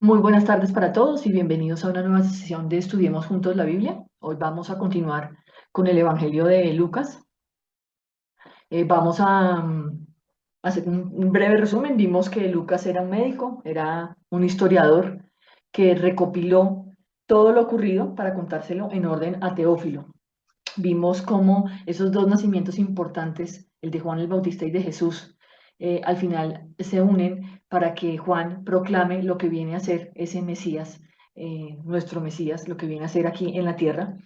Muy buenas tardes para todos y bienvenidos a una nueva sesión de Estudiemos Juntos la Biblia. Hoy vamos a continuar con el Evangelio de Lucas. Vamos a hacer un breve resumen. Vimos que Lucas era un médico, era un historiador que recopiló todo lo ocurrido para contárselo en orden a Teófilo. Vimos cómo esos dos nacimientos importantes, el de Juan el Bautista y de Jesús, al final se unen para que Juan proclame lo que viene a ser ese Mesías, nuestro Mesías, lo que viene a ser aquí en la tierra,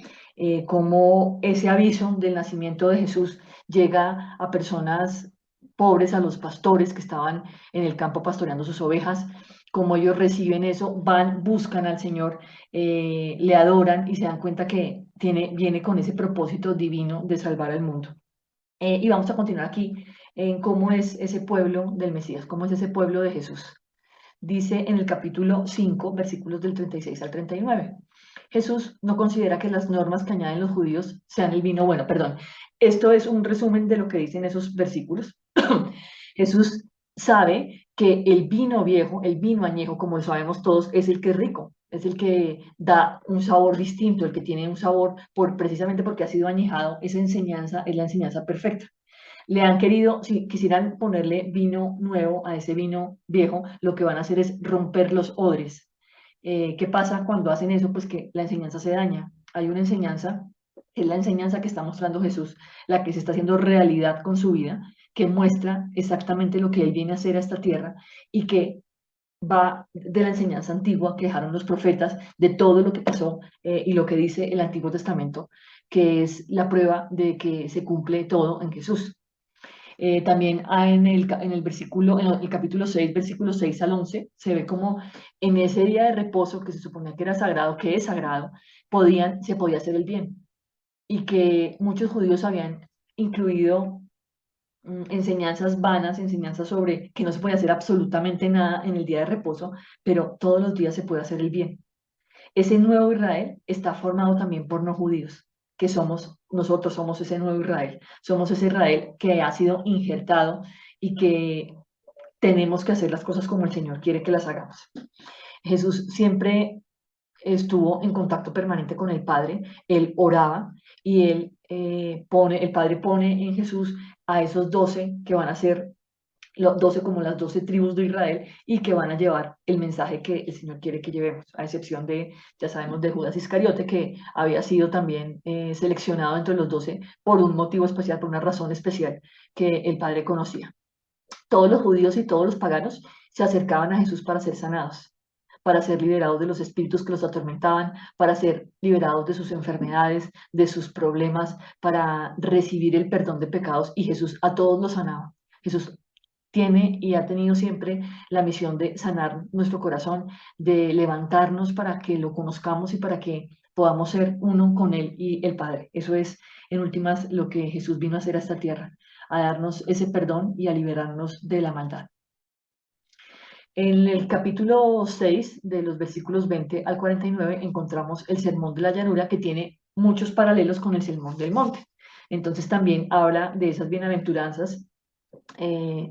cómo ese aviso del nacimiento de Jesús llega a personas pobres, a los pastores que estaban en el campo pastoreando sus ovejas, cómo ellos reciben eso, van, buscan al Señor, le adoran y se dan cuenta que viene con ese propósito divino de salvar al mundo. Y vamos a continuar aquí en cómo es ese pueblo del Mesías, cómo es ese pueblo de Jesús. Dice en el capítulo 5, versículos del 36 al 39. Jesús no considera que las normas que añaden los judíos sean el vino bueno, perdón. Esto es un resumen de lo que dicen esos versículos. Jesús sabe que el vino viejo, el vino añejo, como lo sabemos todos, es el que es rico, es el que da un sabor distinto, el que tiene un sabor precisamente porque ha sido añejado. Esa enseñanza es la enseñanza perfecta. Le han querido, si quisieran ponerle vino nuevo a ese vino viejo, lo que van a hacer es romper los odres. ¿Qué pasa cuando hacen eso? Pues que la enseñanza se daña. Hay una enseñanza, es la enseñanza que está mostrando Jesús, la que se está haciendo realidad con su vida, que muestra exactamente lo que Él viene a hacer a esta tierra y que va de la enseñanza antigua que dejaron los profetas, de todo lo que pasó y lo que dice el Antiguo Testamento, que es la prueba de que se cumple todo en Jesús. También en el versículo, en el capítulo 6, versículos 6 al 11, se ve como en ese día de reposo que se suponía que era sagrado, que es sagrado, se podía hacer el bien. Y que muchos judíos habían incluido enseñanzas vanas, enseñanzas sobre que no se puede hacer absolutamente nada en el día de reposo, pero todos los días se puede hacer el bien. Ese nuevo Israel está formado también por no judíos, que nosotros somos ese nuevo Israel, somos ese Israel que ha sido injertado y que tenemos que hacer las cosas como el Señor quiere que las hagamos. Jesús siempre estuvo en contacto permanente con el Padre, él oraba y el Padre pone en Jesús a esos 12 que van a ser los 12 como las 12 tribus de Israel y que van a llevar el mensaje que el Señor quiere que llevemos, a excepción de, ya sabemos, de Judas Iscariote, que había sido también seleccionado entre los 12 por un motivo especial, por una razón especial que el Padre conocía. Todos los judíos y todos los paganos se acercaban a Jesús para ser sanados, para ser liberados de los espíritus que los atormentaban, para ser liberados de sus enfermedades, de sus problemas, para recibir el perdón de pecados, y Jesús a todos los sanaba. Jesús tiene y ha tenido siempre la misión de sanar nuestro corazón, de levantarnos para que lo conozcamos y para que podamos ser uno con Él y el Padre. Eso es, en últimas, lo que Jesús vino a hacer a esta tierra, a darnos ese perdón y a liberarnos de la maldad. En el capítulo 6, de los versículos 20 al 49, encontramos el Sermón de la Llanura, que tiene muchos paralelos con el Sermón del Monte. Entonces también habla de esas bienaventuranzas. eh,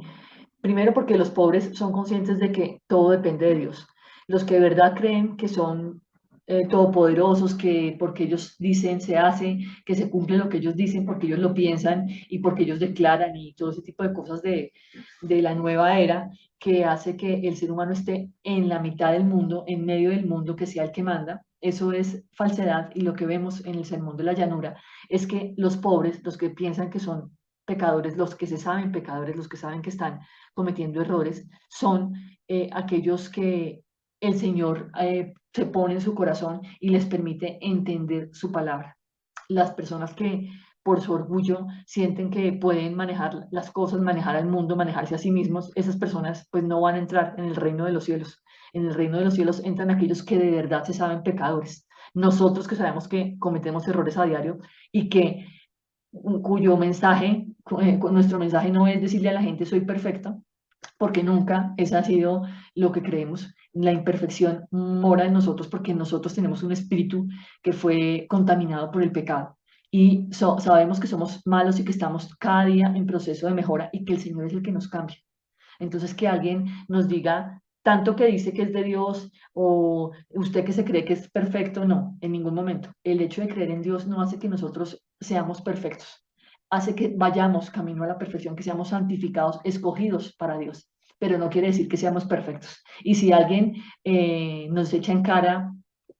Primero porque los pobres son conscientes de que todo depende de Dios. Los que de verdad creen que son todopoderosos, que porque ellos dicen se hace, que se cumple lo que ellos dicen, porque ellos lo piensan y porque ellos declaran y todo ese tipo de cosas de la nueva era que hace que el ser humano esté en la mitad del mundo, en medio del mundo, que sea el que manda. Eso es falsedad y lo que vemos en el Sermón de la Llanura es que los pobres, los que piensan que son pecadores, los que se saben pecadores, los que saben que están cometiendo errores, son aquellos que el Señor se pone en su corazón y les permite entender su palabra. Las personas que por su orgullo sienten que pueden manejar las cosas, manejar al mundo, manejarse a sí mismos, esas personas pues no van a entrar en el reino de los cielos. En el reino de los cielos entran aquellos que de verdad se saben pecadores. Nosotros que sabemos que cometemos errores a diario y que cuyo mensaje, nuestro mensaje no es decirle a la gente soy perfecta, porque nunca ese ha sido lo que creemos. La imperfección mora en nosotros porque nosotros tenemos un espíritu que fue contaminado por el pecado. Y sabemos que somos malos y que estamos cada día en proceso de mejora y que el Señor es el que nos cambia. Entonces, que alguien nos diga tanto que dice que es de Dios o usted que se cree que es perfecto, no, en ningún momento. El hecho de creer en Dios no hace que nosotros seamos perfectos, hace que vayamos camino a la perfección, que seamos santificados, escogidos para Dios, pero no quiere decir que seamos perfectos. Y si alguien nos echa en cara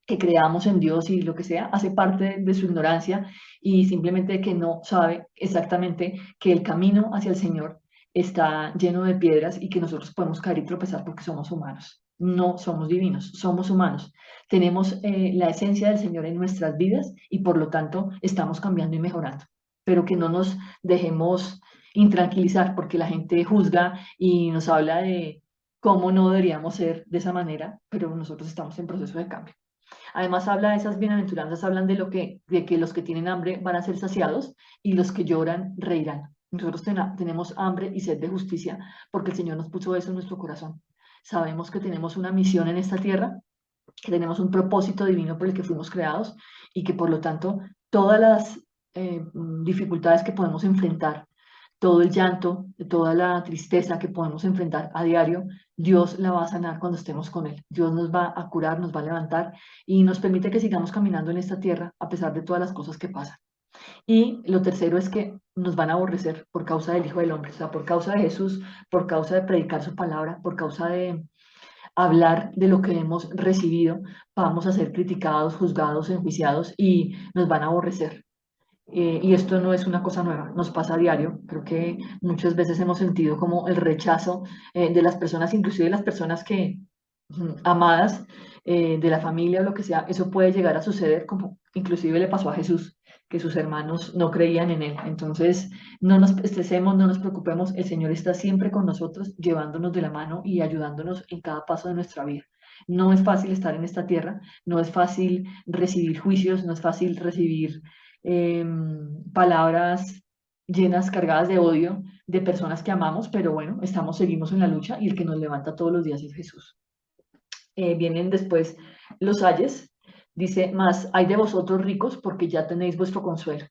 que creamos en Dios y lo que sea, hace parte de su ignorancia y simplemente de que no sabe exactamente que el camino hacia el Señor está lleno de piedras y que nosotros podemos caer y tropezar porque somos humanos. No somos divinos, somos humanos. Tenemos la esencia del Señor en nuestras vidas y por lo tanto estamos cambiando y mejorando. Pero que no nos dejemos intranquilizar porque la gente juzga y nos habla de cómo no deberíamos ser de esa manera, pero nosotros estamos en proceso de cambio. Además habla de esas bienaventuranzas, hablan de que los que tienen hambre van a ser saciados y los que lloran reirán. Nosotros tenemos hambre y sed de justicia porque el Señor nos puso eso en nuestro corazón. Sabemos que tenemos una misión en esta tierra, que tenemos un propósito divino por el que fuimos creados y que por lo tanto todas las dificultades que podemos enfrentar, todo el llanto, toda la tristeza que podemos enfrentar a diario, Dios la va a sanar cuando estemos con Él. Dios nos va a curar, nos va a levantar y nos permite que sigamos caminando en esta tierra a pesar de todas las cosas que pasan. Y lo tercero es que nos van a aborrecer por causa del Hijo del Hombre, o sea, por causa de Jesús, por causa de predicar su palabra, por causa de hablar de lo que hemos recibido, vamos a ser criticados, juzgados, enjuiciados y nos van a aborrecer. Y esto no es una cosa nueva, nos pasa a diario. Creo que muchas veces hemos sentido como el rechazo de las personas, inclusive de las personas que amadas de la familia o lo que sea. Eso puede llegar a suceder, como inclusive le pasó a Jesús, que sus hermanos no creían en él. Entonces, no nos estresemos, no nos preocupemos. El Señor está siempre con nosotros, llevándonos de la mano y ayudándonos en cada paso de nuestra vida. No es fácil estar en esta tierra, no es fácil recibir juicios, no es fácil recibir palabras llenas, cargadas de odio de personas que amamos, pero bueno, seguimos en la lucha y el que nos levanta todos los días es Jesús. Vienen después los ayes, dice, más hay de vosotros ricos porque ya tenéis vuestro consuelo.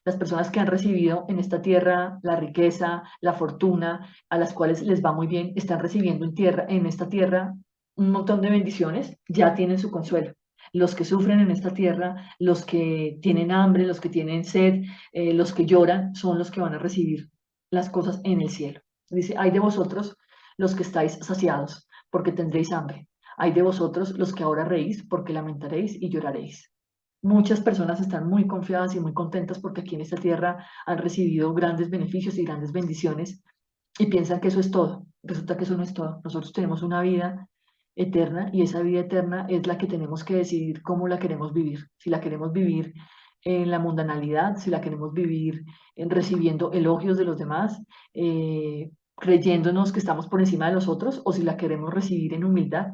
Las personas que han recibido en esta tierra la riqueza, la fortuna, a las cuales les va muy bien, están recibiendo en esta tierra un montón de bendiciones, ya tienen su consuelo. Los que sufren en esta tierra, los que tienen hambre, los que tienen sed, los que lloran, son los que van a recibir las cosas en el cielo. Dice, hay de vosotros los que estáis saciados, porque tendréis hambre. Hay de vosotros los que ahora reís, porque lamentaréis y lloraréis. Muchas personas están muy confiadas y muy contentas porque aquí en esta tierra han recibido grandes beneficios y grandes bendiciones y piensan que eso es todo. Resulta que eso no es todo. Nosotros tenemos una vida eterna y esa vida eterna es la que tenemos que decidir cómo la queremos vivir. Si la queremos vivir en la mundanalidad, si la queremos vivir en recibiendo elogios de los demás, creyéndonos que estamos por encima de los otros, o si la queremos recibir en humildad,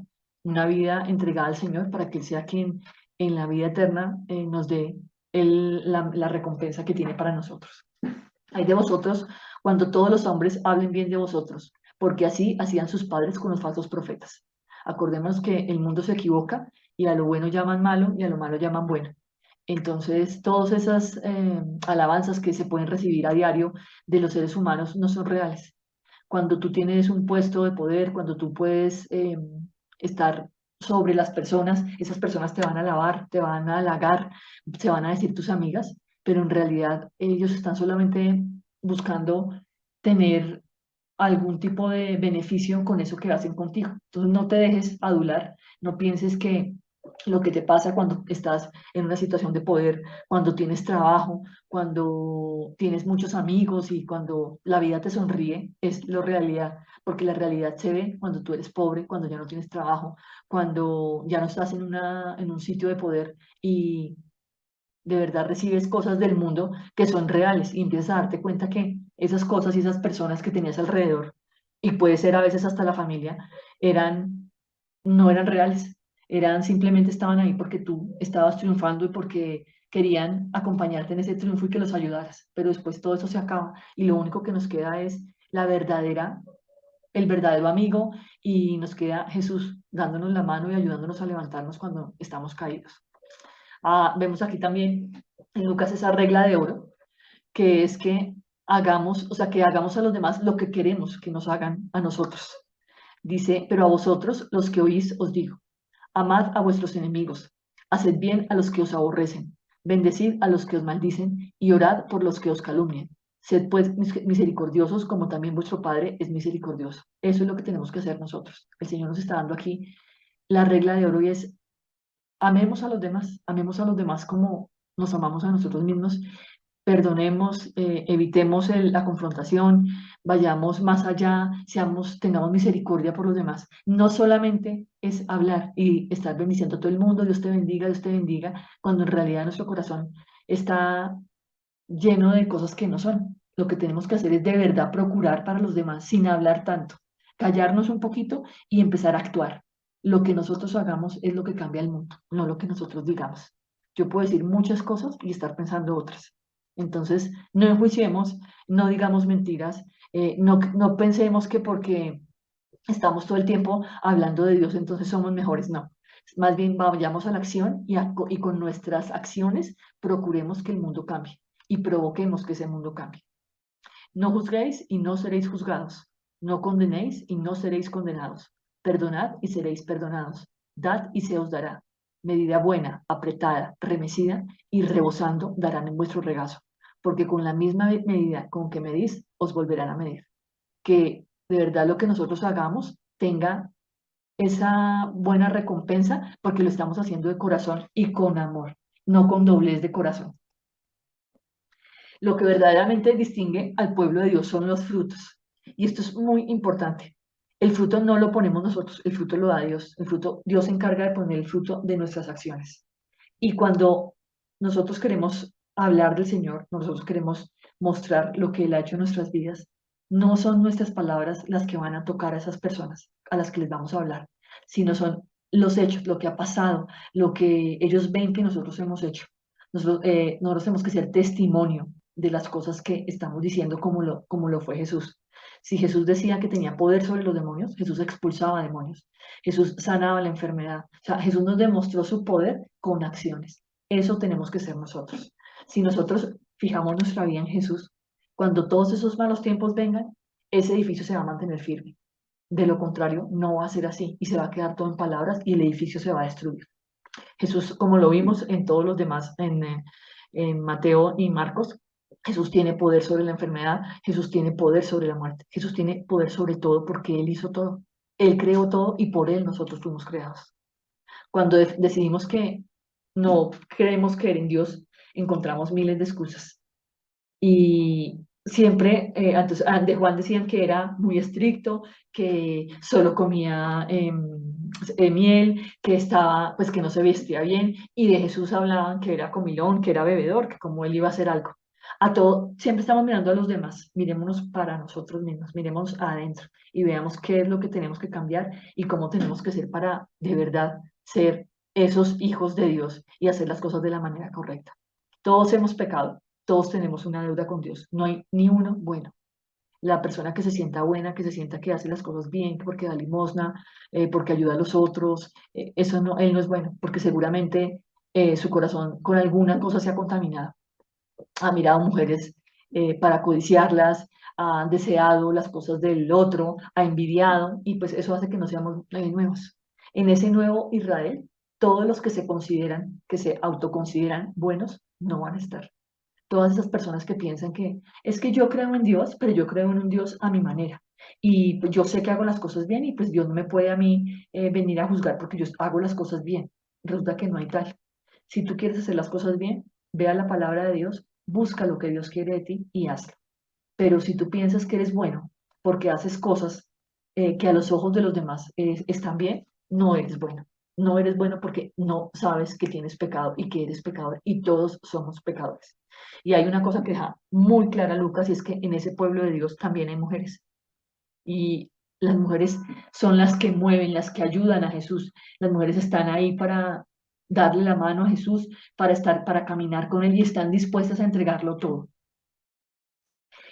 una vida entregada al Señor para que Él sea quien en la vida eterna nos dé la recompensa que tiene para nosotros. Hay de vosotros cuando todos los hombres hablen bien de vosotros, porque así hacían sus padres con los falsos profetas. Acordémonos que el mundo se equivoca y a lo bueno llaman malo y a lo malo llaman bueno. Entonces, todas esas alabanzas que se pueden recibir a diario de los seres humanos no son reales. Cuando tú tienes un puesto de poder, cuando tú puedes estar sobre las personas, esas personas te van a alabar, te van a halagar, se van a decir tus amigas, pero en realidad ellos están solamente buscando tener algún tipo de beneficio con eso que hacen contigo. Entonces no te dejes adular, no pienses que lo que te pasa cuando estás en una situación de poder, cuando tienes trabajo, cuando tienes muchos amigos y cuando la vida te sonríe, es la realidad, porque la realidad se ve cuando tú eres pobre, cuando ya no tienes trabajo, cuando ya no estás en un sitio de poder y de verdad recibes cosas del mundo que son reales y empiezas a darte cuenta que esas cosas y esas personas que tenías alrededor, y puede ser a veces hasta la familia, no eran reales, simplemente estaban ahí porque tú estabas triunfando y porque querían acompañarte en ese triunfo y que los ayudaras, pero después todo eso se acaba y lo único que nos queda es el verdadero amigo y nos queda Jesús dándonos la mano y ayudándonos a levantarnos cuando estamos caídos. Vemos aquí también en Lucas esa regla de oro, que es que hagamos, o sea, que hagamos a los demás lo que queremos que nos hagan a nosotros. Dice, pero a vosotros, los que oís, os digo, amad a vuestros enemigos, haced bien a los que os aborrecen, bendecid a los que os maldicen y orad por los que os calumnian. Sed pues misericordiosos como también vuestro Padre es misericordioso. Eso es lo que tenemos que hacer nosotros. El Señor nos está dando aquí la regla de oro y es amemos a los demás como nos amamos a nosotros mismos, perdonemos, evitemos la confrontación, vayamos más allá, tengamos misericordia por los demás. No solamente es hablar y estar bendiciendo a todo el mundo, Dios te bendiga, cuando en realidad nuestro corazón está lleno de cosas que no son. Lo que tenemos que hacer es de verdad procurar para los demás sin hablar tanto, callarnos un poquito y empezar a actuar. Lo que nosotros hagamos es lo que cambia el mundo, no lo que nosotros digamos. Yo puedo decir muchas cosas y estar pensando otras. Entonces, no enjuiciemos, no digamos mentiras, no pensemos que porque estamos todo el tiempo hablando de Dios, entonces somos mejores. No, más bien vayamos a la acción y con nuestras acciones procuremos que el mundo cambie y provoquemos que ese mundo cambie. No juzguéis y no seréis juzgados. No condenéis y no seréis condenados. Perdonad y seréis perdonados. Dad y se os dará. Medida buena, apretada, remecida y rebosando darán en vuestro regazo. Porque con la misma medida con que medís, os volverán a medir. Que de verdad lo que nosotros hagamos tenga esa buena recompensa porque lo estamos haciendo de corazón y con amor, no con doblez de corazón. Lo que verdaderamente distingue al pueblo de Dios son los frutos. Y esto es muy importante. El fruto no lo ponemos nosotros, el fruto lo da Dios. El fruto, Dios se encarga de poner el fruto de nuestras acciones. Y cuando nosotros queremos hablar del Señor, nosotros queremos mostrar lo que Él ha hecho en nuestras vidas, no son nuestras palabras las que van a tocar a esas personas a las que les vamos a hablar, sino son los hechos, lo que ha pasado, lo que ellos ven que nosotros hemos hecho. Nosotros tenemos que ser testimonio de las cosas que estamos diciendo como lo fue Jesús. Si Jesús decía que tenía poder sobre los demonios, Jesús expulsaba demonios. Jesús sanaba la enfermedad. O sea, Jesús nos demostró su poder con acciones. Eso tenemos que ser nosotros. Si nosotros fijamos nuestra vida en Jesús, cuando todos esos malos tiempos vengan, ese edificio se va a mantener firme. De lo contrario, no va a ser así y se va a quedar todo en palabras y el edificio se va a destruir. Jesús, como lo vimos en todos los demás, en Mateo y Marcos, Jesús tiene poder sobre la enfermedad, Jesús tiene poder sobre la muerte, Jesús tiene poder sobre todo porque Él hizo todo. Él creó todo y por Él nosotros fuimos creados. Cuando decidimos que no queremos creer en Dios, encontramos miles de excusas. Y siempre, antes, de Juan decían que era muy estricto, que solo comía miel, que estaba, pues que no se vestía bien, y de Jesús hablaban que era comilón, que era bebedor, que como él iba a hacer algo. A todo, siempre estamos mirando a los demás, mirémonos para nosotros mismos, miremos adentro y veamos qué es lo que tenemos que cambiar y cómo tenemos que ser para de verdad ser esos hijos de Dios y hacer las cosas de la manera correcta. Todos hemos pecado, todos tenemos una deuda con Dios, no hay ni uno bueno. La persona que se sienta buena, que se sienta que hace las cosas bien, porque da limosna, porque ayuda a los otros, eso no, él no es bueno, porque seguramente su corazón con alguna cosa se ha contaminado. Ha mirado mujeres para codiciarlas, ha deseado las cosas del otro, ha envidiado, y pues eso hace que no seamos nuevos. En ese nuevo Israel, todos los que se consideran, que se autoconsideran buenos, no van a estar. Todas esas personas que piensan que es que yo creo en Dios, pero yo creo en un Dios a mi manera. Y pues yo sé que hago las cosas bien y pues Dios no me puede a mí venir a juzgar porque yo hago las cosas bien. Resulta que no hay tal. Si tú quieres hacer las cosas bien, ve a la palabra de Dios, busca lo que Dios quiere de ti y hazlo. Pero si tú piensas que eres bueno porque haces cosas que a los ojos de los demás están bien, no eres bueno. No eres bueno porque no sabes que tienes pecado y que eres pecador y todos somos pecadores. Y hay una cosa que deja muy clara Lucas y es que en ese pueblo de Dios también hay mujeres. Y las mujeres son las que mueven, las que ayudan a Jesús. Las mujeres están ahí para darle la mano a Jesús, para estar, para caminar con él y están dispuestas a entregarlo todo.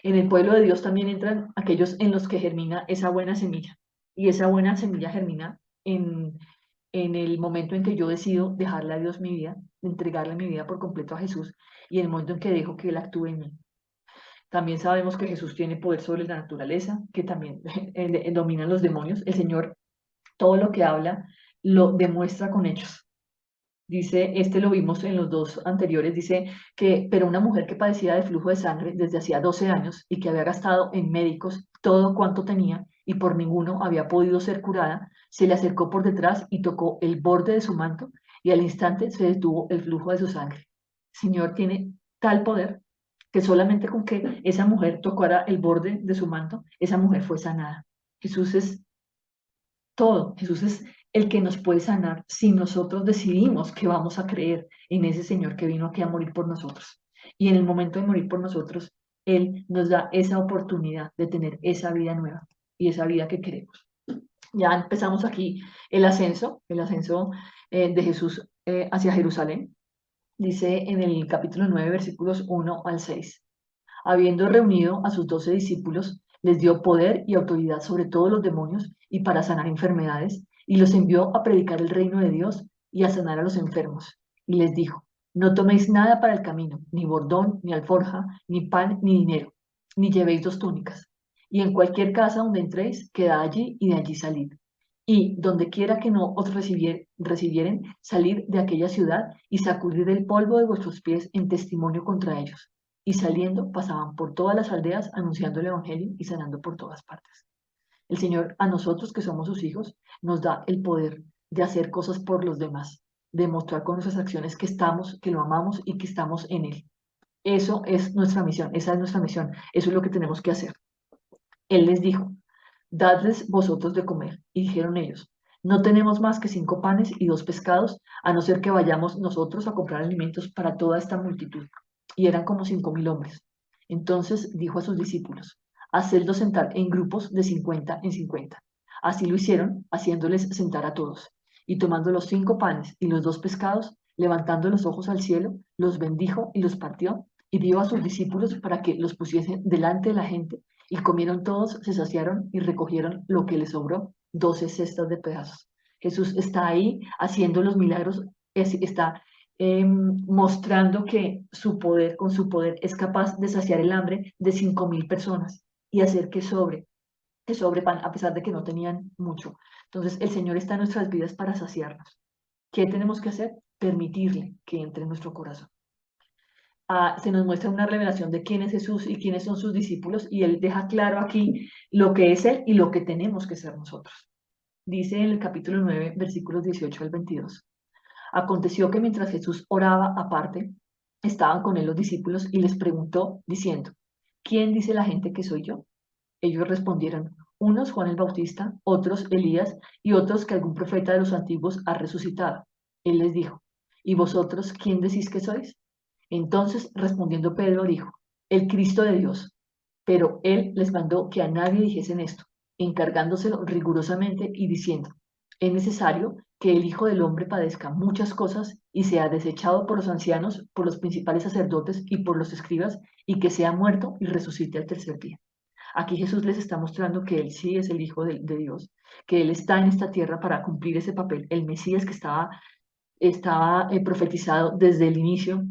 En el pueblo de Dios también entran aquellos en los que germina esa buena semilla. Y esa buena semilla germina en el momento en que yo decido dejarle a Dios mi vida, entregarle mi vida por completo a Jesús, y en el momento en que dejo que Él actúe en mí. También sabemos que Jesús tiene poder sobre la naturaleza, que también dominan los demonios. El Señor todo lo que habla lo demuestra con hechos. Dice, este lo vimos en los dos anteriores, dice que, pero una mujer que padecía de flujo de sangre desde hacía 12 años y que había gastado en médicos todo cuanto tenía y por ninguno había podido ser curada, se le acercó por detrás y tocó el borde de su manto y al instante se detuvo el flujo de su sangre. El Señor tiene tal poder que solamente con que esa mujer tocara el borde de su manto, esa mujer fue sanada. Jesús es todo. Jesús es el que nos puede sanar si nosotros decidimos que vamos a creer en ese Señor que vino aquí a morir por nosotros. Y en el momento de morir por nosotros, Él nos da esa oportunidad de tener esa vida nueva y esa vida que queremos. Ya empezamos aquí el ascenso de Jesús hacia Jerusalén. Dice en el capítulo 9, versículos 1 al 6. Habiendo reunido a sus 12 discípulos, les dio poder y autoridad sobre todos los demonios y para sanar enfermedades, y los envió a predicar el reino de Dios y a sanar a los enfermos. Y les dijo, no toméis nada para el camino, ni bordón, ni alforja, ni pan, ni dinero, ni llevéis 2 túnicas. Y en cualquier casa donde entréis, quedad allí y de allí salid. Y donde quiera que no os recibieren, salid de aquella ciudad y sacudid el polvo de vuestros pies en testimonio contra ellos. Y saliendo pasaban por todas las aldeas anunciando el Evangelio y sanando por todas partes. El Señor a nosotros que somos sus hijos nos da el poder de hacer cosas por los demás, de mostrar con nuestras acciones que estamos, que lo amamos y que estamos en Él. Eso es nuestra misión, esa es nuestra misión, eso es lo que tenemos que hacer. Él les dijo, dadles vosotros de comer. Y dijeron ellos, no tenemos más que 5 panes y 2 pescados, a no ser que vayamos nosotros a comprar alimentos para toda esta multitud. Y eran como 5000 hombres. Entonces dijo a sus discípulos, hacedlos sentar en grupos de 50 en 50. Así lo hicieron, haciéndoles sentar a todos. Y tomando los 5 panes y los 2 pescados, levantando los ojos al cielo, los bendijo y los partió, y dio a sus discípulos para que los pusiesen delante de la gente, y comieron todos, se saciaron y recogieron lo que les sobró, 12 cestas de pedazos. Jesús está ahí haciendo los milagros, está mostrando que su poder, con su poder, es capaz de saciar el hambre de 5000 personas y hacer que sobre pan, a pesar de que no tenían mucho. Entonces, el Señor está en nuestras vidas para saciarnos. ¿Qué tenemos que hacer? Permitirle que entre en nuestro corazón. Se nos muestra una revelación de quién es Jesús y quiénes son sus discípulos, y Él deja claro aquí lo que es Él y lo que tenemos que ser nosotros. Dice en el capítulo 9, versículos 18 al 22. Aconteció que mientras Jesús oraba aparte, estaban con Él los discípulos y les preguntó, diciendo, ¿quién dice la gente que soy yo? Ellos respondieron, unos Juan el Bautista, otros Elías y otros que algún profeta de los antiguos ha resucitado. Él les dijo, ¿y vosotros quién decís que sois? Entonces, respondiendo Pedro, dijo, el Cristo de Dios. Pero él les mandó que a nadie dijesen esto, encargándoselo rigurosamente y diciendo, es necesario que el Hijo del Hombre padezca muchas cosas y sea desechado por los ancianos, por los principales sacerdotes y por los escribas, y que sea muerto y resucite al tercer día. Aquí Jesús les está mostrando que Él sí es el Hijo de Dios, que Él está en esta tierra para cumplir ese papel, el Mesías que estaba profetizado desde el inicio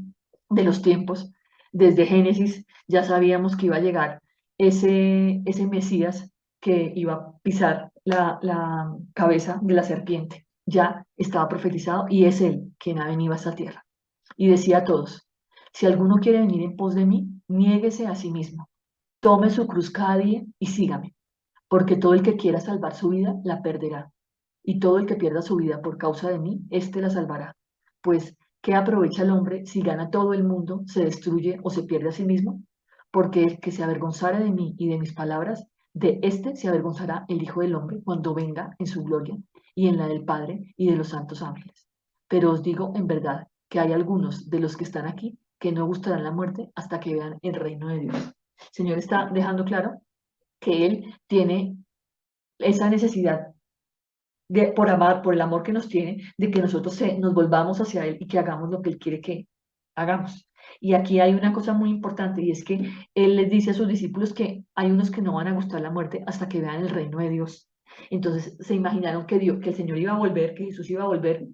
de los tiempos. Desde Génesis ya sabíamos que iba a llegar ese Mesías que iba a pisar la cabeza de la serpiente. Ya estaba profetizado y es Él quien ha venido a esta tierra. Y decía a todos, si alguno quiere venir en pos de mí, niéguese a sí mismo, tome su cruz cada día y sígame, porque todo el que quiera salvar su vida la perderá, y todo el que pierda su vida por causa de mí, éste la salvará. Pues, ¿qué aprovecha el hombre si gana todo el mundo, se destruye o se pierde a sí mismo? Porque el que se avergonzara de mí y de mis palabras, de éste se avergonzará el Hijo del Hombre cuando venga en su gloria y en la del Padre y de los santos ángeles. Pero os digo en verdad que hay algunos de los que están aquí que no gustarán la muerte hasta que vean el reino de Dios. El Señor está dejando claro que Él tiene esa necesidad por amar, por el amor que nos tiene, de que nosotros nos volvamos hacia Él y que hagamos lo que Él quiere que hagamos. Y aquí hay una cosa muy importante, y es que Él les dice a sus discípulos que hay unos que no van a gustar la muerte hasta que vean el reino de Dios. Entonces se imaginaron que el Señor iba a volver, que Jesús iba a volver,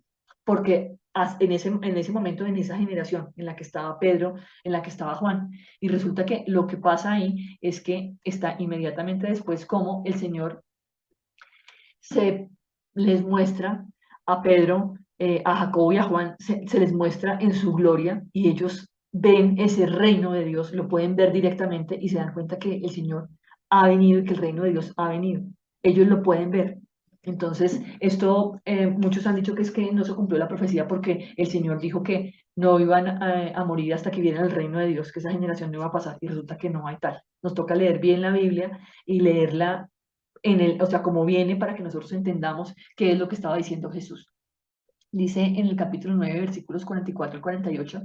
porque en ese momento, en esa generación en la que estaba Pedro, en la que estaba Juan. Y resulta que lo que pasa ahí es que está inmediatamente después como el Señor se les muestra a Pedro, a Jacobo y a Juan, se les muestra en su gloria y ellos ven ese reino de Dios, lo pueden ver directamente y se dan cuenta que el Señor ha venido y que el reino de Dios ha venido. Ellos lo pueden ver. Entonces, esto, muchos han dicho que es que no se cumplió la profecía porque el Señor dijo que no iban a morir hasta que viera el reino de Dios, que esa generación no iba a pasar y resulta que no hay tal. Nos toca leer bien la Biblia y leerla o sea, como viene para que nosotros entendamos qué es lo que estaba diciendo Jesús. Dice en el capítulo 9, versículos 44 y 48,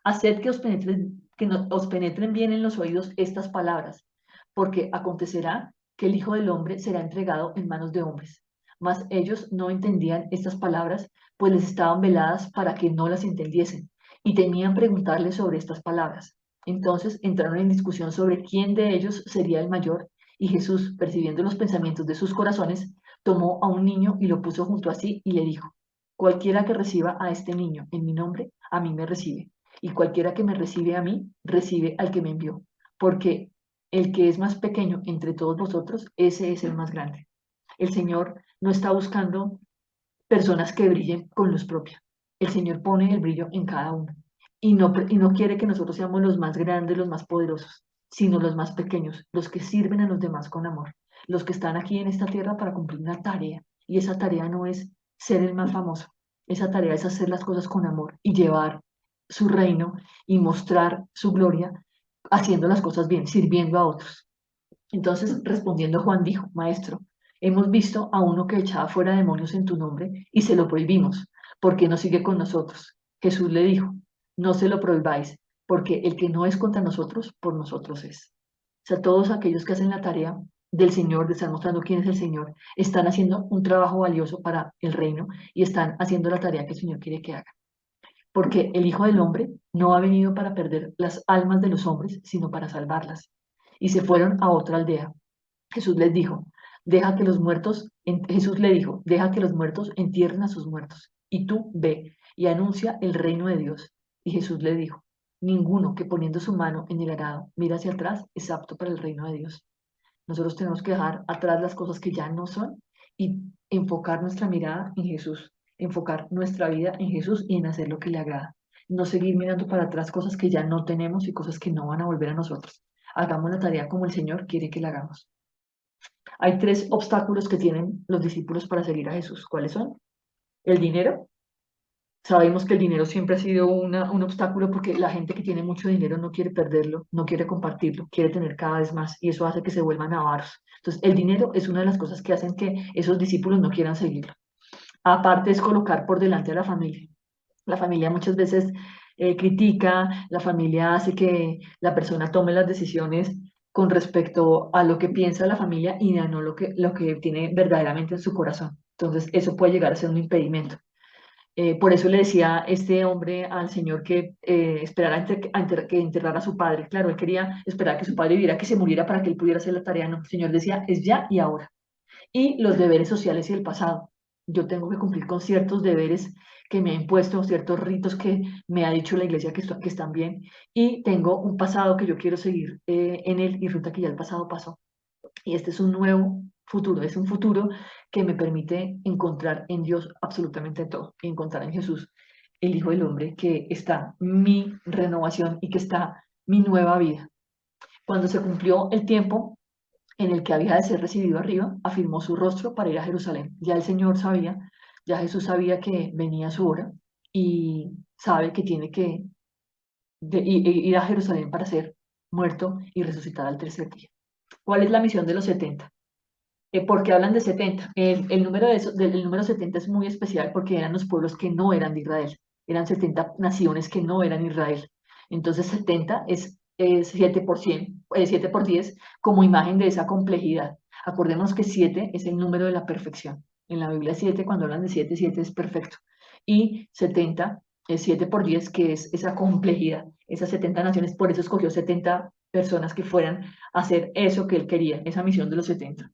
haced que os penetren bien en los oídos estas palabras, porque acontecerá que el Hijo del Hombre será entregado en manos de hombres. Mas ellos no entendían estas palabras, pues les estaban veladas para que no las entendiesen, y temían preguntarle sobre estas palabras. Entonces entraron en discusión sobre quién de ellos sería el mayor, y Jesús, percibiendo los pensamientos de sus corazones, tomó a un niño y lo puso junto a sí y le dijo, cualquiera que reciba a este niño en mi nombre, a mí me recibe. Y cualquiera que me recibe a mí, recibe al que me envió. Porque el que es más pequeño entre todos vosotros, ese es el más grande. El Señor no está buscando personas que brillen con luz propia. El Señor pone el brillo en cada uno. Y no quiere que nosotros seamos los más grandes, los más poderosos, sino los más pequeños, los que sirven a los demás con amor, los que están aquí en esta tierra para cumplir una tarea. Y esa tarea no es ser el más famoso, esa tarea es hacer las cosas con amor y llevar su reino y mostrar su gloria haciendo las cosas bien, sirviendo a otros. Entonces, respondiendo Juan dijo, Maestro, hemos visto a uno que echaba fuera demonios en tu nombre y se lo prohibimos, porque no sigue con nosotros. Jesús le dijo, no se lo prohibáis, porque el que no es contra nosotros, por nosotros es. O sea, todos aquellos que hacen la tarea del Señor, de estar mostrando quién es el Señor, están haciendo un trabajo valioso para el reino y están haciendo la tarea que el Señor quiere que haga. Porque el Hijo del Hombre no ha venido para perder las almas de los hombres, sino para salvarlas. Y se fueron a otra aldea. Jesús les dijo, Jesús le dijo, deja que los muertos entierren a sus muertos, y tú ve y anuncia el reino de Dios. Y Jesús le dijo, ninguno que poniendo su mano en el arado mira hacia atrás es apto para el reino de Dios. Nosotros tenemos que dejar atrás las cosas que ya no son y enfocar nuestra mirada en Jesús, enfocar nuestra vida en Jesús y en hacer lo que le agrada. No seguir mirando para atrás cosas que ya no tenemos y cosas que no van a volver a nosotros. Hagamos la tarea como el Señor quiere que la hagamos. Hay tres obstáculos que tienen los discípulos para seguir a Jesús. ¿Cuáles son? El dinero. Sabemos que el dinero siempre ha sido un obstáculo porque la gente que tiene mucho dinero no quiere perderlo, no quiere compartirlo, quiere tener cada vez más y eso hace que se vuelvan avaros. Entonces, el dinero es una de las cosas que hacen que esos discípulos no quieran seguirlo. Aparte es colocar por delante a la familia. La familia muchas veces critica, la familia hace que la persona tome las decisiones con respecto a lo que piensa la familia y no lo que tiene verdaderamente en su corazón. Entonces, eso puede llegar a ser un impedimento. Por eso le decía este hombre al Señor que esperara que enterrara a su padre. Claro, él quería esperar que su padre viviera, que se muriera para que él pudiera hacer la tarea. No, el Señor decía, es ya y ahora. Y los deberes sociales y el pasado. Yo tengo que cumplir con ciertos deberes que me ha impuesto, ciertos ritos que me ha dicho la iglesia que están bien. Y tengo un pasado que yo quiero seguir en él y resulta que ya el pasado pasó. Y este es un nuevo futuro, es un futuro que me permite encontrar en Dios absolutamente todo, y encontrar en Jesús, el Hijo del Hombre, que está mi renovación y que está mi nueva vida. Cuando se cumplió el tiempo en el que había de ser recibido arriba, afirmó su rostro para ir a Jerusalén. Ya el Señor sabía, ya Jesús sabía que venía su hora y sabe que tiene que ir a Jerusalén para ser muerto y resucitar al tercer día. ¿Cuál es la misión de los 70? Porque hablan de 70. El número el número 70 es muy especial porque eran los pueblos que no eran de Israel. Eran 70 naciones que no eran Israel. Entonces 70 es 7 por 100, 7 por 10 como imagen de esa complejidad. Acordémonos que 7 es el número de la perfección. En la Biblia 7, cuando hablan de 7, 7 es perfecto. Y 70 es 7 por 10, que es esa complejidad, esas 70 naciones. Por eso escogió 70 personas que fueran a hacer eso que él quería, esa misión de los 70.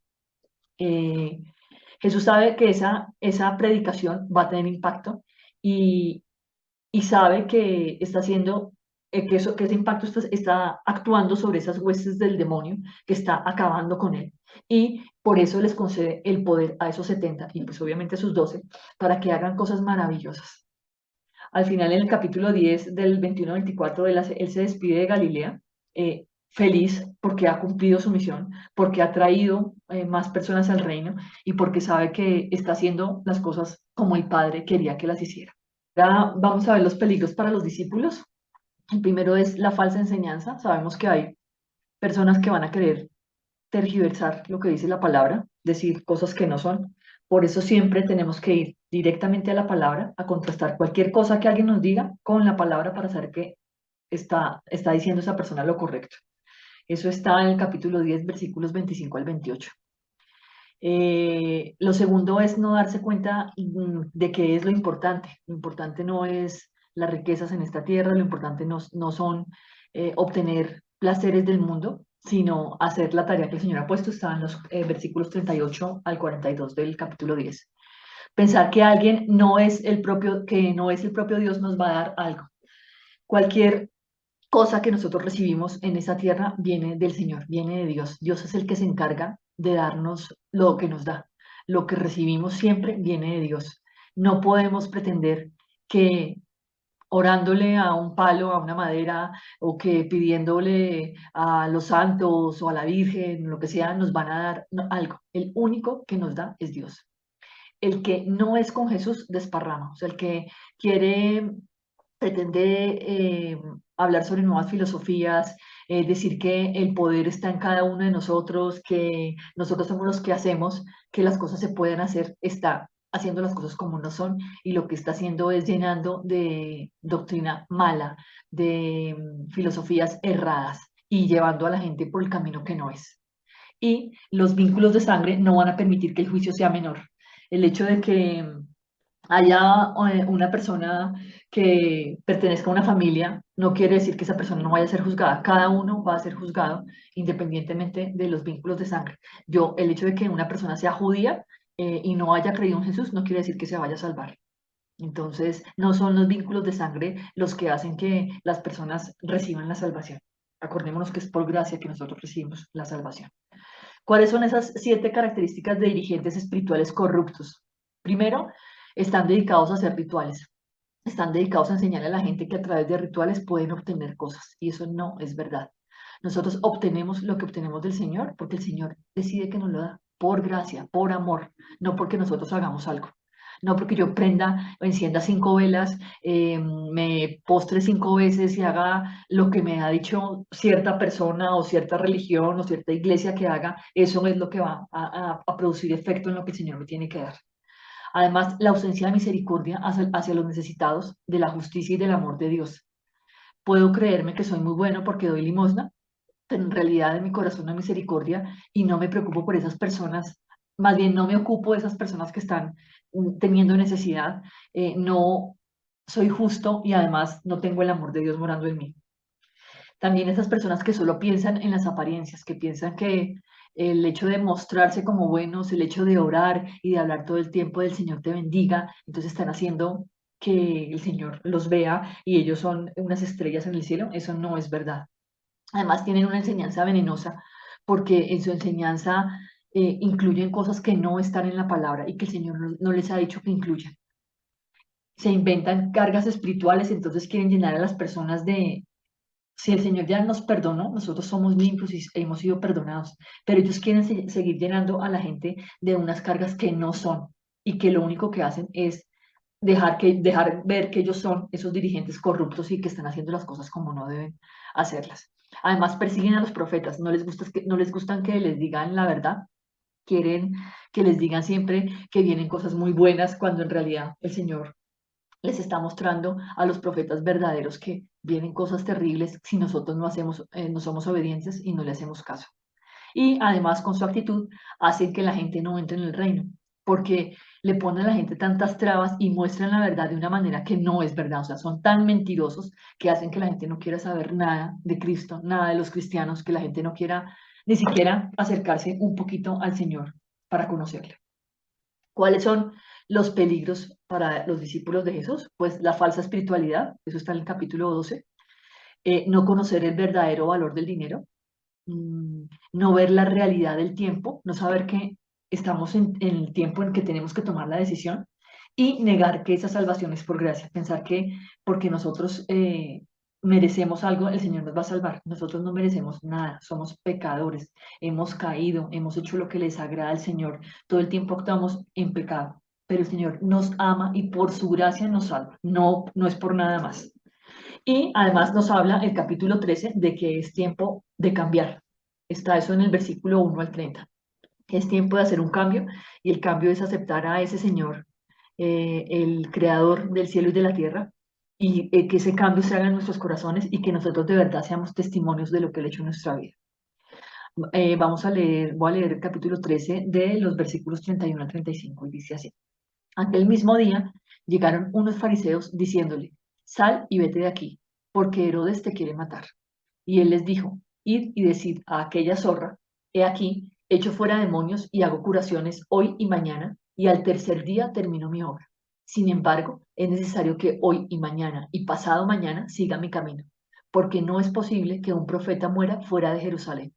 Eh, Jesús sabe que esa predicación va a tener impacto y y sabe que está haciendo, que ese impacto está actuando sobre esas huestes del demonio que está acabando con él. Y por eso les concede el poder a esos 70 y pues obviamente a sus 12 para que hagan cosas maravillosas. Al final, en el capítulo 10 del 21-24, él se despide de Galilea, feliz porque ha cumplido su misión, porque ha traído más personas al reino y porque sabe que está haciendo las cosas como el Padre quería que las hiciera. Ahora vamos a ver los peligros para los discípulos. El primero es la falsa enseñanza. Sabemos que hay personas que van a querer tergiversar lo que dice la palabra, decir cosas que no son. Por eso siempre tenemos que ir directamente a la palabra, a contrastar cualquier cosa que alguien nos diga con la palabra para saber que está diciendo esa persona lo correcto. Eso está en el capítulo 10, versículos 25 al 28. Lo segundo es no darse cuenta de qué es lo importante. Lo importante no es las riquezas en esta tierra, lo importante no son obtener placeres del mundo, sino hacer la tarea que el Señor ha puesto. Está en los versículos 38 al 42 del capítulo 10. Pensar que alguien no es el propio, que no es el propio Dios nos va a dar algo. Cualquier cosa que nosotros recibimos en esa tierra viene del Señor, viene de Dios. Dios es el que se encarga de darnos lo que nos da. Lo que recibimos siempre viene de Dios. No podemos pretender que orándole a un palo, a una madera, o que pidiéndole a los santos o a la Virgen, lo que sea, nos van a dar algo. El único que nos da es Dios. El que no es con Jesús desparrama, o sea, el que quiere pretende hablar sobre nuevas filosofías, decir que el poder está en cada uno de nosotros, que nosotros somos los que hacemos que las cosas se puedan hacer, está haciendo las cosas como no son y lo que está haciendo es llenando de doctrina mala, de filosofías erradas y llevando a la gente por el camino que no es. Y los vínculos de sangre no van a permitir que el juicio sea menor. El hecho de que haya una persona que pertenezca a una familia, no quiere decir que esa persona no vaya a ser juzgada. Cada uno va a ser juzgado independientemente de los vínculos de sangre. El hecho de que una persona sea judía y no haya creído en Jesús no quiere decir que se vaya a salvar. Entonces, no son los vínculos de sangre los que hacen que las personas reciban la salvación. Acordémonos que es por gracia que nosotros recibimos la salvación. ¿Cuáles son esas 7 características de dirigentes espirituales corruptos? Primero, están dedicados a hacer rituales. Están dedicados a enseñar a la gente que a través de rituales pueden obtener cosas. Y eso no es verdad. Nosotros obtenemos lo que obtenemos del Señor porque el Señor decide que nos lo da por gracia, por amor, no porque nosotros hagamos algo. No porque yo prenda o encienda 5 velas, me postre 5 veces y haga lo que me ha dicho cierta persona o cierta religión o cierta iglesia que haga, eso es lo que va a producir efecto en lo que el Señor me tiene que dar. Además, la ausencia de misericordia hacia los necesitados, de la justicia y del amor de Dios. Puedo creerme que soy muy bueno porque doy limosna, pero en realidad en mi corazón no hay misericordia y no me preocupo por esas personas, más bien no me ocupo de esas personas que están teniendo necesidad, no soy justo y además no tengo el amor de Dios morando en mí. También esas personas que solo piensan en las apariencias, que piensan que el hecho de mostrarse como buenos, el hecho de orar y de hablar todo el tiempo del Señor te bendiga, entonces están haciendo que el Señor los vea y ellos son unas estrellas en el cielo. Eso no es verdad. Además tienen una enseñanza venenosa porque en su enseñanza incluyen cosas que no están en la palabra y que el Señor no les ha dicho que incluyan. Se inventan cargas espirituales, entonces quieren llenar a las personas de, si el Señor ya nos perdonó, nosotros somos limpios y hemos sido perdonados, pero ellos quieren seguir llenando a la gente de unas cargas que no son y que lo único que hacen es dejar ver que ellos son esos dirigentes corruptos y que están haciendo las cosas como no deben hacerlas. Además, persiguen a los profetas, no les gustan que les digan la verdad, quieren que les digan siempre que vienen cosas muy buenas cuando en realidad el Señor les está mostrando a los profetas verdaderos que vienen cosas terribles si nosotros no somos obedientes y no le hacemos caso. Y además con su actitud hacen que la gente no entre en el reino, porque le ponen a la gente tantas trabas y muestran la verdad de una manera que no es verdad. O sea, son tan mentirosos que hacen que la gente no quiera saber nada de Cristo, nada de los cristianos, que la gente no quiera ni siquiera acercarse un poquito al Señor para conocerle. ¿Cuáles son los peligros para los discípulos de Jesús, pues la falsa espiritualidad, eso está en el capítulo 12, no conocer el verdadero valor del dinero, no ver la realidad del tiempo, no saber que estamos en el tiempo en que tenemos que tomar la decisión y negar que esa salvación es por gracia, pensar que porque nosotros merecemos algo, el Señor nos va a salvar. Nosotros no merecemos nada, somos pecadores, hemos caído, hemos hecho lo que les agrada al Señor, todo el tiempo actuamos en pecado, pero el Señor nos ama y por su gracia nos salva, no, no es por nada más. Y además nos habla el capítulo 13 de que es tiempo de cambiar. Está eso en el versículo 1 al 30. Es tiempo de hacer un cambio y el cambio es aceptar a ese Señor, el creador del cielo y de la tierra, y que ese cambio se haga en nuestros corazones y que nosotros de verdad seamos testimonios de lo que Él ha hecho en nuestra vida. Voy a leer el capítulo 13 de los versículos 31 al 35 y dice así. Aquel mismo día llegaron unos fariseos diciéndole, sal y vete de aquí, porque Herodes te quiere matar. Y él les dijo, id y decid a aquella zorra, he aquí, echo fuera demonios y hago curaciones hoy y mañana, y al tercer día termino mi obra. Sin embargo, es necesario que hoy y mañana y pasado mañana siga mi camino, porque no es posible que un profeta muera fuera de Jerusalén.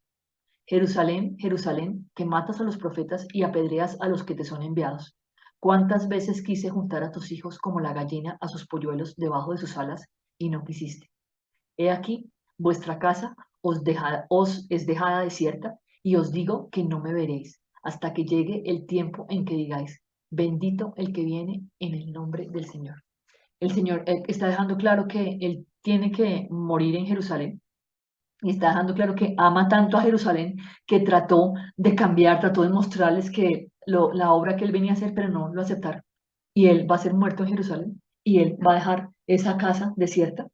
Jerusalén, Jerusalén, que matas a los profetas y apedreas a los que te son enviados. ¿Cuántas veces quise juntar a tus hijos como la gallina a sus polluelos debajo de sus alas y no quisiste? He aquí, vuestra casa os es dejada desierta y os digo que no me veréis hasta que llegue el tiempo en que digáis, bendito el que viene en el nombre del Señor. El Señor está dejando claro que Él tiene que morir en Jerusalén y está dejando claro que ama tanto a Jerusalén que trató de cambiar, trató de mostrarles que la obra que él venía a hacer, pero no lo aceptaron. Y él va a ser muerto en Jerusalén y él va a dejar esa casa desierta,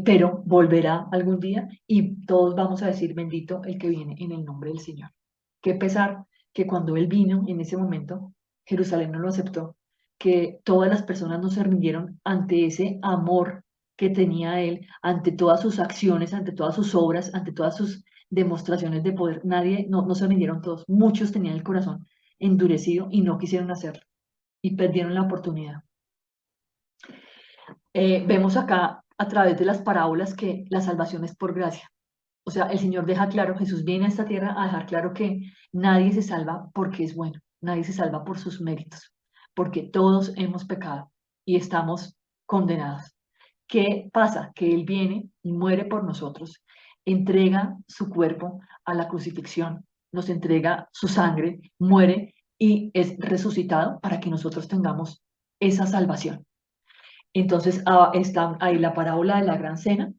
pero volverá algún día y todos vamos a decir bendito el que viene en el nombre del Señor. Qué pesar que cuando él vino en ese momento, Jerusalén no lo aceptó, que todas las personas no se rindieron ante ese amor que tenía él, ante todas sus acciones, ante todas sus obras, ante todas sus demostraciones de poder. Nadie, no se rindieron todos. Muchos tenían el corazón endurecido y no quisieron hacerlo y perdieron la oportunidad. Vemos acá a través de las parábolas que la salvación es por gracia. O sea, el Señor deja claro, Jesús viene a esta tierra a dejar claro que nadie se salva porque es bueno, nadie se salva por sus méritos, porque todos hemos pecado y estamos condenados. ¿Qué pasa? Que Él viene y muere por nosotros, entrega su cuerpo a la crucifixión, nos entrega su sangre, muere y es resucitado para que nosotros tengamos esa salvación. Entonces está ahí la parábola de la gran cena,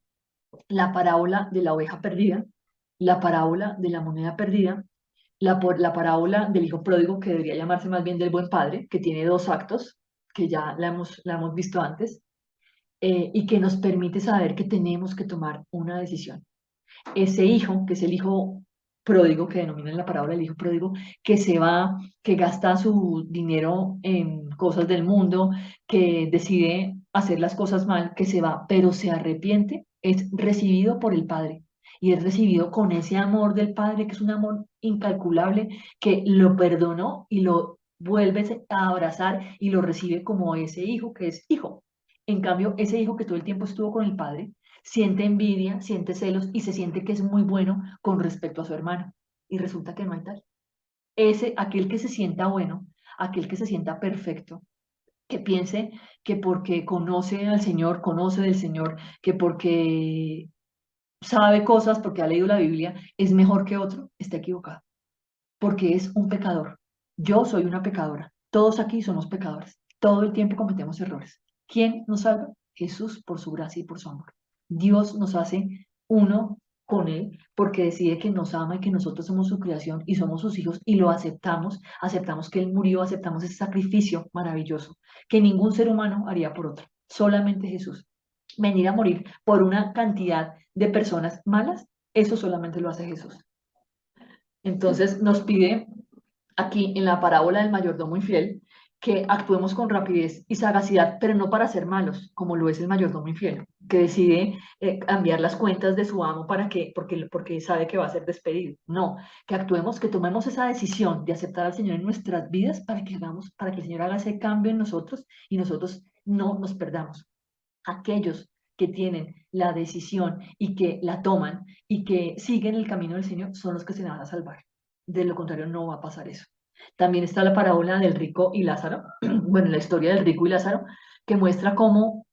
la parábola de la oveja perdida, la parábola de la moneda perdida, la parábola del hijo pródigo, que debería llamarse más bien del buen padre, que tiene dos actos, que ya la hemos visto antes, y que nos permite saber que tenemos que tomar una decisión. Ese hijo, que es el hijo pródigo, que denominan la parábola del hijo pródigo, que se va, que gasta su dinero en cosas del mundo, que decide hacer las cosas mal, que se va, pero se arrepiente, es recibido por el Padre. Y es recibido con ese amor del Padre, que es un amor incalculable, que lo perdonó y lo vuelve a abrazar y lo recibe como ese hijo que es hijo. En cambio, ese hijo que todo el tiempo estuvo con el Padre, siente envidia, siente celos y se siente que es muy bueno con respecto a su hermano. Y resulta que no hay tal. Aquel que se sienta bueno, aquel que se sienta perfecto, que piense que porque conoce al Señor, conoce del Señor, que porque sabe cosas, porque ha leído la Biblia, es mejor que otro, está equivocado. Porque es un pecador. Yo soy una pecadora. Todos aquí somos pecadores. Todo el tiempo cometemos errores. ¿Quién nos salva? Jesús por su gracia y por su amor. Dios nos hace uno con Él porque decide que nos ama y que nosotros somos su creación y somos sus hijos y lo aceptamos, aceptamos que Él murió, aceptamos ese sacrificio maravilloso que ningún ser humano haría por otro, solamente Jesús. Venir a morir por una cantidad de personas malas, eso solamente lo hace Jesús. Entonces nos pide aquí en la parábola del mayordomo infiel que actuemos con rapidez y sagacidad, pero no para ser malos, como lo es el mayordomo infiel, que decide cambiar las cuentas de su amo porque sabe que va a ser despedido. No, que actuemos, que tomemos esa decisión de aceptar al Señor en nuestras vidas para que el Señor haga ese cambio en nosotros y nosotros no nos perdamos. Aquellos que tienen la decisión y que la toman y que siguen el camino del Señor son los que se van a salvar. De lo contrario, no va a pasar eso. También está la parábola del rico y Lázaro, bueno, la historia del rico y Lázaro, que muestra cómo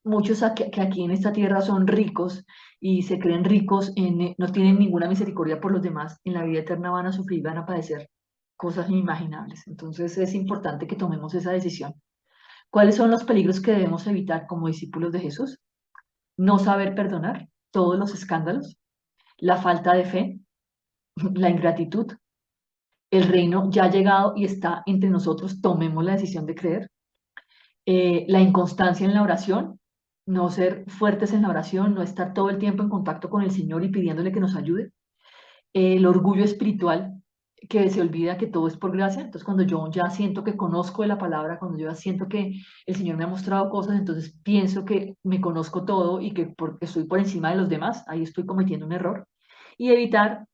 muchos que aquí en esta tierra son ricos y se creen ricos, no tienen ninguna misericordia por los demás, en la vida eterna van a sufrir, van a padecer cosas inimaginables. Entonces es importante que tomemos esa decisión. ¿Cuáles son los peligros que debemos evitar como discípulos de Jesús? No saber perdonar, todos los escándalos, la falta de fe, la ingratitud. El reino ya ha llegado y está entre nosotros, tomemos la decisión de creer. La inconstancia en la oración, no ser fuertes en la oración, no estar todo el tiempo en contacto con el Señor y pidiéndole que nos ayude. El orgullo espiritual, que se olvida que todo es por gracia. Entonces, cuando yo ya siento que conozco de la palabra, cuando yo ya siento que el Señor me ha mostrado cosas, entonces pienso que me conozco todo y que porque estoy por encima de los demás, ahí estoy cometiendo un error. Y evitar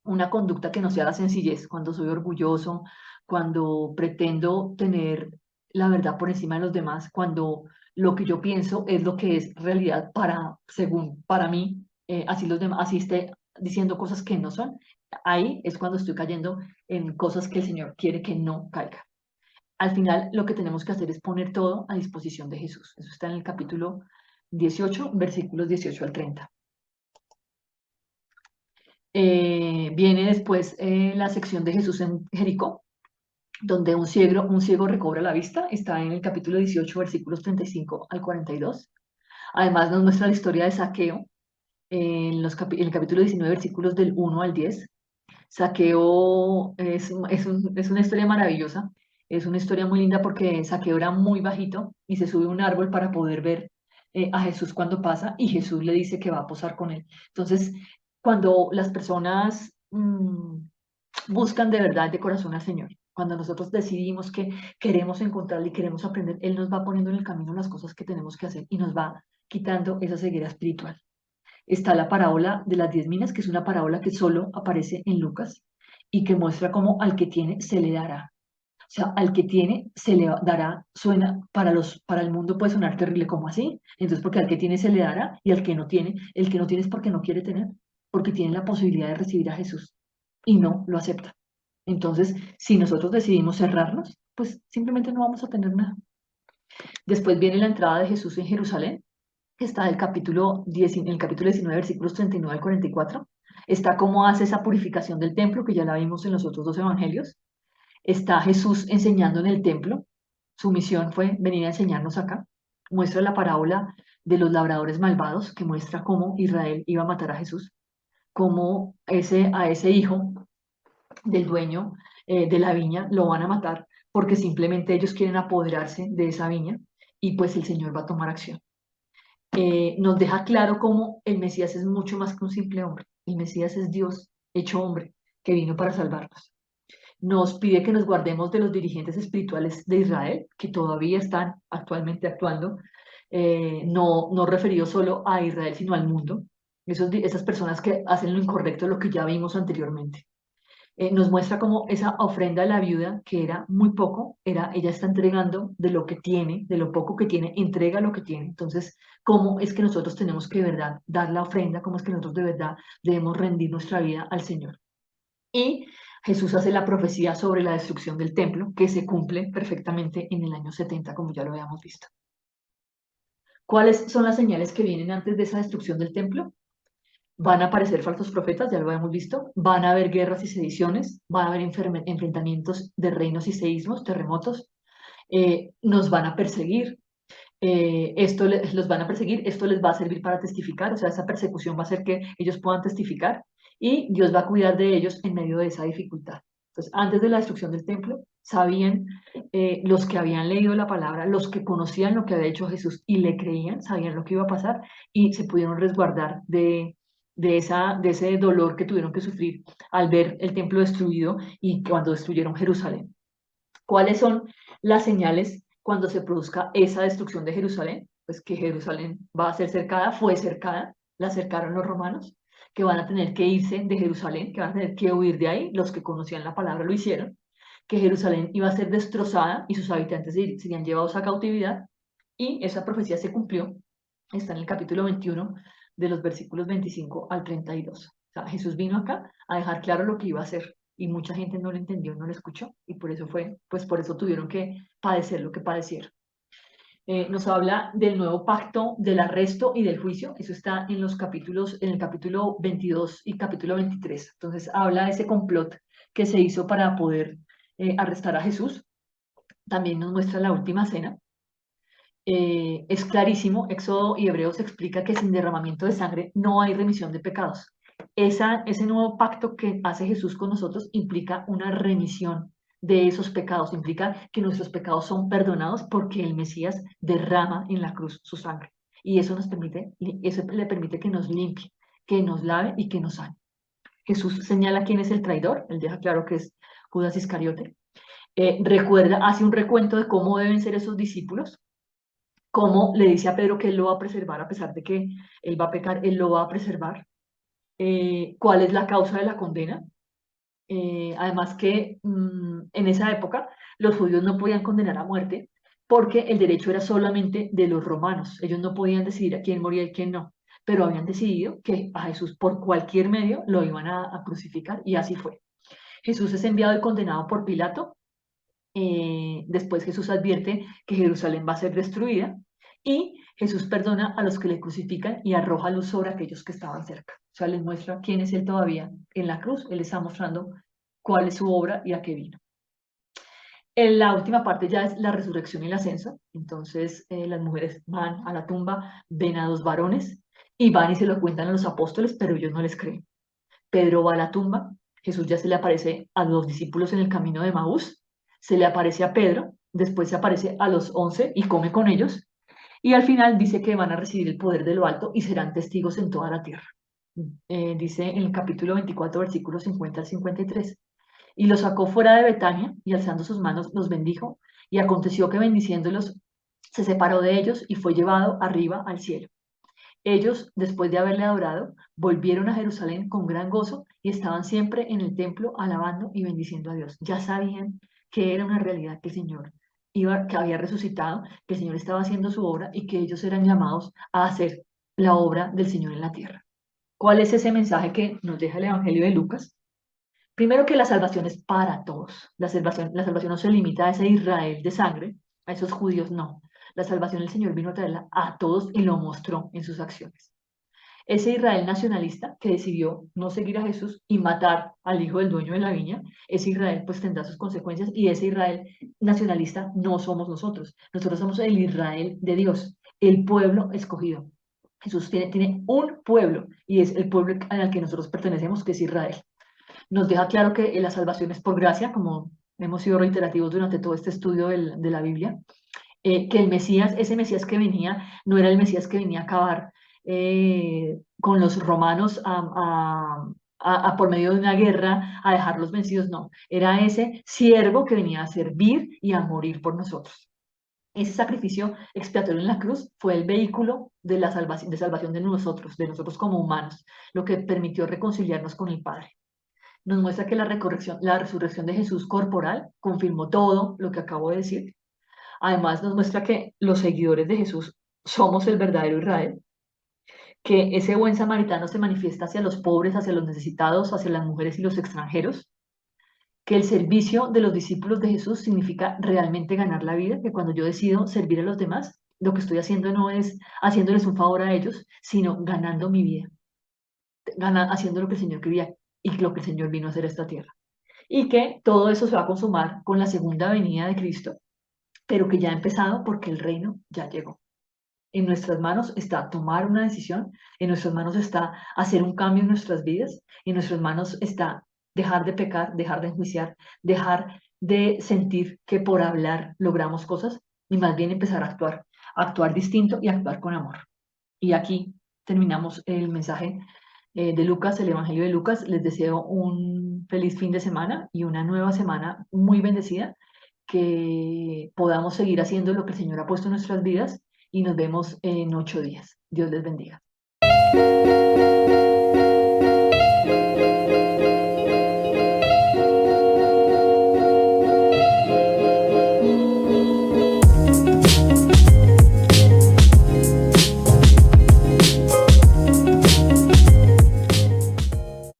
una conducta que no sea la sencillez, cuando soy orgulloso, cuando pretendo tener la verdad por encima de los demás, cuando lo que yo pienso es lo que es realidad según para mí, así los demás, así esté diciendo cosas que no son, ahí es cuando estoy cayendo en cosas que el Señor quiere que no caiga. Al final, lo que tenemos que hacer es poner todo a disposición de Jesús. Eso está en el capítulo 18, versículos 18 al 30. Viene después la sección de Jesús en Jericó, donde un ciego recobra la vista. Está en el capítulo 18, versículos 35 al 42. Además, nos muestra la historia de Saqueo en el capítulo 19, versículos del 1 al 10. Saqueo es una historia maravillosa, es una historia muy linda porque Saqueo era muy bajito y se sube a un árbol para poder ver a Jesús cuando pasa y Jesús le dice que va a posar con él. Entonces, cuando las personas buscan de verdad, de corazón al Señor, cuando nosotros decidimos que queremos encontrarle y queremos aprender, Él nos va poniendo en el camino las cosas que tenemos que hacer y nos va quitando esa ceguera espiritual. Está la parábola de las 10 minas, que es una parábola que solo aparece en Lucas y que muestra cómo al que tiene se le dará. O sea, al que tiene se le dará, suena para el mundo puede sonar terrible, como así. Entonces, porque al que tiene se le dará y al que no tiene, el que no tiene es porque no quiere tener, porque tiene la posibilidad de recibir a Jesús y no lo acepta. Entonces, si nosotros decidimos cerrarnos, pues simplemente no vamos a tener nada. Después viene la entrada de Jesús en Jerusalén, que está en el capítulo 19, versículos 39 al 44. Está cómo hace esa purificación del templo, que ya la vimos en los otros dos evangelios. Está Jesús enseñando en el templo. Su misión fue venir a enseñarnos acá. Muestra la parábola de los labradores malvados, que muestra cómo Israel iba a matar a Jesús, cómo a ese hijo del dueño de la viña lo van a matar porque simplemente ellos quieren apoderarse de esa viña y pues el Señor va a tomar acción. Nos deja claro cómo el Mesías es mucho más que un simple hombre. El Mesías es Dios hecho hombre que vino para salvarnos. Nos pide que nos guardemos de los dirigentes espirituales de Israel, que todavía están actualmente actuando, no referido solo a Israel, sino al mundo. Esas personas que hacen lo incorrecto, lo que ya vimos anteriormente. Nos muestra como esa ofrenda de la viuda, que era muy poco, ella está entregando de lo que tiene, de lo poco que tiene, entrega lo que tiene. Entonces, ¿cómo es que nosotros tenemos que de verdad dar la ofrenda? ¿Cómo es que nosotros de verdad debemos rendir nuestra vida al Señor? Y Jesús hace la profecía sobre la destrucción del templo, que se cumple perfectamente en el año 70, como ya lo habíamos visto. ¿Cuáles son las señales que vienen antes de esa destrucción del templo? Van a aparecer falsos profetas, ya lo hemos visto, van a haber guerras y sediciones, van a haber enfrentamientos de reinos y seísmos, terremotos, nos van a perseguir, los van a perseguir, esto les va a servir para testificar, o sea, esa persecución va a hacer que ellos puedan testificar y Dios va a cuidar de ellos en medio de esa dificultad. Entonces, antes de la destrucción del templo, sabían los que habían leído la palabra, los que conocían lo que había hecho Jesús y le creían, sabían lo que iba a pasar y se pudieron resguardar de ese dolor que tuvieron que sufrir al ver el templo destruido y cuando destruyeron Jerusalén. ¿Cuáles son las señales cuando se produzca esa destrucción de Jerusalén, pues que Jerusalén va a ser cercada, fue cercada, la cercaron los romanos, que van a tener que irse de Jerusalén, que van a tener que huir de ahí, los que conocían la palabra lo hicieron, que Jerusalén iba a ser destrozada y sus habitantes serían llevados a cautividad, y esa profecía se cumplió, está en el capítulo 21, de los versículos 25 al 32. O sea, Jesús vino acá a dejar claro lo que iba a hacer, y mucha gente no lo entendió, no lo escuchó, y por eso fue, pues por eso tuvieron que padecer lo que padecieron. Nos habla del nuevo pacto, del arresto y del juicio. Eso está en los capítulos, en el capítulo 22 y capítulo 23. Entonces habla de ese complot que se hizo para poder arrestar a Jesús. También nos muestra la última cena. Es clarísimo, Éxodo y Hebreos explica que sin derramamiento de sangre no hay remisión de pecados. Ese nuevo pacto que hace Jesús con nosotros implica una remisión de esos pecados, implica que nuestros pecados son perdonados porque el Mesías derrama en la cruz su sangre. Y eso eso le permite que nos limpie, que nos lave y que nos sane. Jesús señala quién es el traidor, él deja claro que es Judas Iscariote. Hace un recuento de cómo deben ser esos discípulos, cómo le dice a Pedro que él lo va a preservar a pesar de que él va a pecar, él lo va a preservar. ¿Cuál es la causa de la condena? Además que en esa época los judíos no podían condenar a muerte porque el derecho era solamente de los romanos. Ellos no podían decidir a quién moría y quién no, pero habían decidido que a Jesús por cualquier medio lo iban a crucificar, y así fue. Jesús es enviado y condenado por Pilato. Después Jesús advierte que Jerusalén va a ser destruida, y Jesús perdona a los que le crucifican y arroja luz sobre aquellos que estaban cerca. O sea, les muestra quién es Él todavía en la cruz. Él está mostrando cuál es su obra y a qué vino. En la última parte ya es la resurrección y el ascenso. Entonces las mujeres van a la tumba, ven a dos varones y van y se lo cuentan a los apóstoles, pero ellos no les creen. Pedro va a la tumba, Jesús ya se le aparece a los discípulos en el camino de Maús, se le aparece a Pedro, después se aparece a los 11 y come con ellos, y al final dice que van a recibir el poder de lo alto y serán testigos en toda la tierra. Dice en el capítulo 24, versículos 50 al 53. Y los sacó fuera de Betania y alzando sus manos los bendijo, y aconteció que bendiciéndolos se separó de ellos y fue llevado arriba al cielo. Ellos, después de haberle adorado, volvieron a Jerusalén con gran gozo y estaban siempre en el templo alabando y bendiciendo a Dios. Ya sabían que era una realidad, que el Señor que había resucitado, que el Señor estaba haciendo su obra y que ellos eran llamados a hacer la obra del Señor en la tierra. ¿Cuál es ese mensaje que nos deja el Evangelio de Lucas? Primero, que la salvación es para todos. La salvación no se limita a ese Israel de sangre, a esos judíos, no. La salvación el Señor vino a traerla a todos y lo mostró en sus acciones. Ese Israel nacionalista que decidió no seguir a Jesús y matar al hijo del dueño de la viña, ese Israel pues tendrá sus consecuencias, y ese Israel nacionalista no somos nosotros. Nosotros somos el Israel de Dios, el pueblo escogido. Jesús tiene un pueblo y es el pueblo al que nosotros pertenecemos, que es Israel. Nos deja claro que la salvación es por gracia, como hemos sido reiterativos durante todo este estudio de la Biblia, que el Mesías, ese Mesías que venía, no era el Mesías que venía a acabar con los romanos por medio de una guerra, a dejarlos vencidos, no, era ese siervo que venía a servir y a morir por nosotros. Ese sacrificio expiatorio en la cruz fue el vehículo de salvación de nosotros como humanos, lo que permitió reconciliarnos con el Padre. Nos muestra que la resurrección de Jesús corporal confirmó todo lo que acabo de decir. Además, nos muestra que los seguidores de Jesús somos el verdadero Israel, que ese buen samaritano se manifiesta hacia los pobres, hacia los necesitados, hacia las mujeres y los extranjeros, que el servicio de los discípulos de Jesús significa realmente ganar la vida, que cuando yo decido servir a los demás, lo que estoy haciendo no es haciéndoles un favor a ellos, sino ganando mi vida, haciendo lo que el Señor quería y lo que el Señor vino a hacer a esta tierra. Y que todo eso se va a consumar con la segunda venida de Cristo, pero que ya ha empezado porque el reino ya llegó. En nuestras manos está tomar una decisión, en nuestras manos está hacer un cambio en nuestras vidas, en nuestras manos está dejar de pecar, dejar de enjuiciar, dejar de sentir que por hablar logramos cosas, y más bien empezar a actuar distinto y a actuar con amor. Y aquí terminamos el mensaje de Lucas, el Evangelio de Lucas. Les deseo un feliz fin de semana y una nueva semana muy bendecida, que podamos seguir haciendo lo que el Señor ha puesto en nuestras vidas y nos vemos en 8 días. Dios les bendiga.